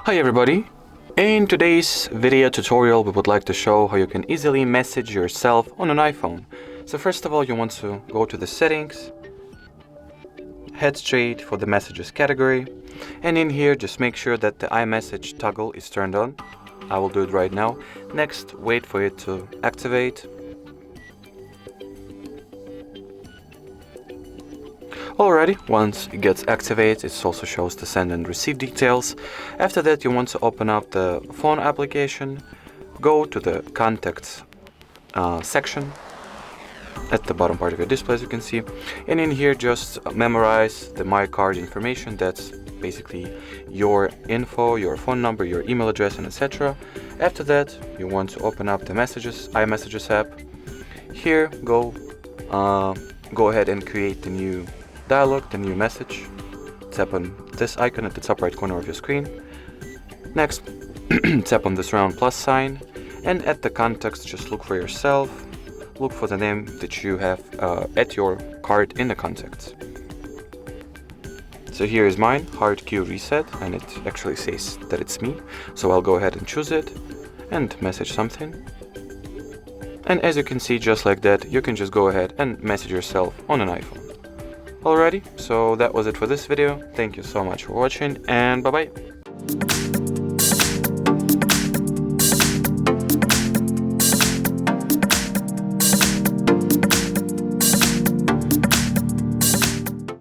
Hi everybody! In today's video tutorial we would like to show how you can easily message yourself on an iPhone. So first of all you want to go to the settings, head straight for the messages category, and in here just make sure that the iMessage toggle is turned on. I will do it right now. Next, wait for it to activate. Alrighty, once it gets activated, it also shows the send and receive details. After that, you want to open up the phone application, go to the contacts section at the bottom part of your display, as you can see, and in here just memorize the My Card information. That's basically your info, your phone number, your email address, and etc. After that, you want to open up the messages, iMessages app. Here, go ahead and create the new dialog, the new message. Tap on this icon at the top right corner of your screen. Next, tap on this round plus sign, and at the context just look for yourself. Look for the name that you have at your card in the contacts. So here is mine, HardReset, and it actually says that it's me. So I'll go ahead and choose it and message something. And as you can see, just like that, you can just go ahead and message yourself on an iPhone. Alrighty, so that was it for this video. Thank you so much for watching, and bye bye.